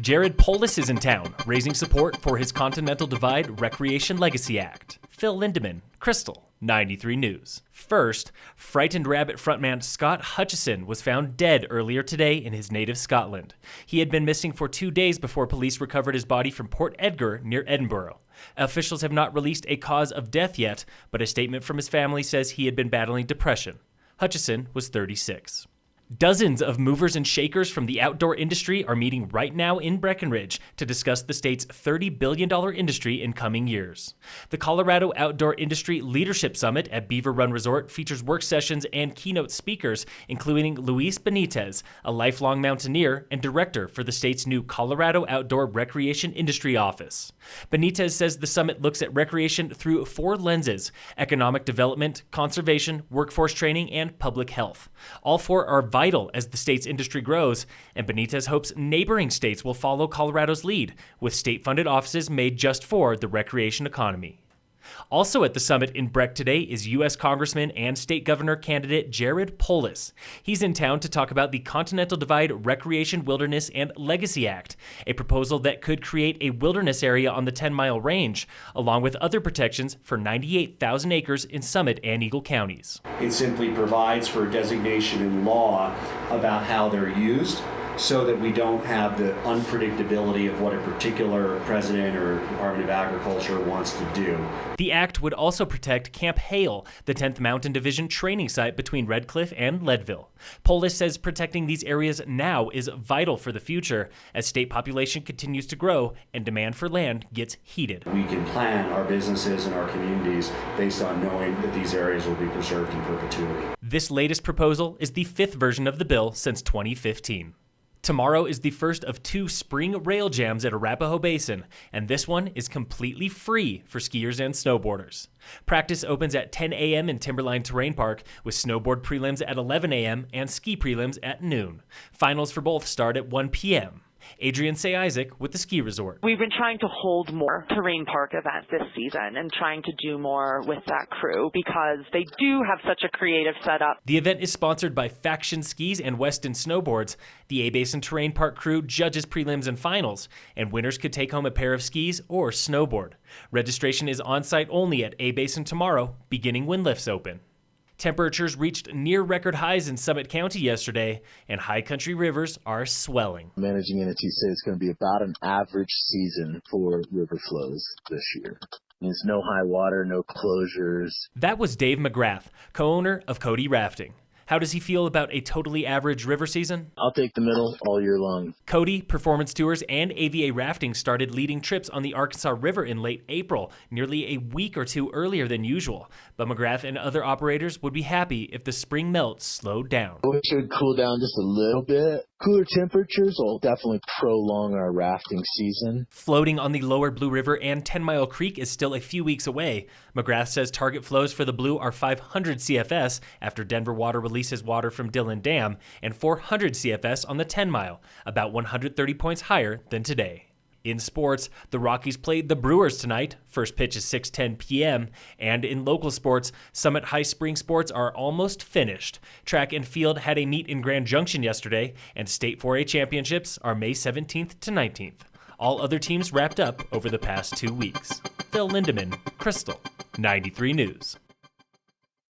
Jared Polis is in town, raising support for his Continental Divide Recreation Legacy Act. Phil Lindeman, Krystal, 93 News. First, Frightened Rabbit frontman Scott Hutchison was found dead earlier today in his native Scotland. He had been missing for 2 days before police recovered his body from Port Edgar near Edinburgh. Officials have not released a cause of death yet, but a statement from his family says he had been battling depression. Hutchison was 36. Dozens of movers and shakers from the outdoor industry are meeting right now in Breckenridge to discuss the state's $30 billion industry in coming years. The Colorado Outdoor Industry Leadership Summit at Beaver Run Resort features work sessions and keynote speakers, including Luis Benitez, a lifelong mountaineer and director for the state's new Colorado Outdoor Recreation Industry Office. Benitez says the summit looks at recreation through 4 lenses: economic development, conservation, workforce training, and public health. All 4 are vital as the state's industry grows, and Benitez hopes neighboring states will follow Colorado's lead, with state-funded offices made just for the recreation economy. Also at the summit in Breck today is U.S. Congressman and state governor candidate Jared Polis. He's in town to talk about the Continental Divide Recreation, Wilderness, and Legacy Act, a proposal that could create a wilderness area on the 10-mile range, along with other protections for 98,000 acres in Summit and Eagle counties. It simply provides for a designation in law about how they're used, so that we don't have the unpredictability of what a particular president or Department of Agriculture wants to do. The act would also protect Camp Hale, the 10th Mountain Division training site between Red Cliff and Leadville. Polis says protecting these areas now is vital for the future as state population continues to grow and demand for land gets heated. We can plan our businesses and our communities based on knowing that these areas will be preserved in perpetuity. This latest proposal is the 5th version of the bill since 2015. Tomorrow is the first of 2 spring rail jams at A-Basin, and this one is completely free for skiers and snowboarders. Practice opens at 10 a.m. in Timberline Terrain Park, with snowboard prelims at 11 a.m. and ski prelims at noon. Finals for both start at 1 p.m. Adrian Say Isaac with the ski resort. We've been trying to hold more terrain park events this season and trying to do more with that crew because they do have such a creative setup. The event is sponsored by Faction Skis and Weston Snowboards. The A-Basin Terrain Park crew judges prelims and finals, and winners could take home a pair of skis or snowboard. Registration is on-site only at A-Basin tomorrow, beginning when lifts open. Temperatures reached near record highs in Summit County yesterday, and high country rivers are swelling. Managing entities say it's going to be about an average season for river flows this year. There's no high water, no closures. That was Dave McGrath, co-owner of Cody Rafting. How does he feel about a totally average river season? I'll take the middle all year long. Cody, Performance Tours, and AVA Rafting started leading trips on the Arkansas River in late April, nearly a week or 2 earlier than usual. But McGrath and other operators would be happy if the spring melt slowed down. It should cool down just a little bit. Cooler temperatures will definitely prolong our rafting season. Floating on the lower Blue River and 10 Mile Creek is still a few weeks away. McGrath says target flows for the Blue are 500 CFS after Denver Water releases water from Dillon Dam, and 400 CFS on the 10 Mile, about 130 points higher than today. In sports, the Rockies played the Brewers tonight. First pitch is 6:10 p.m. And in local sports, Summit High Spring sports are almost finished. Track and field had a meet in Grand Junction yesterday, and state 4A championships are May 17th to 19th. All other teams wrapped up over the past 2 weeks. Phil Lindeman, Krystal, 93 News.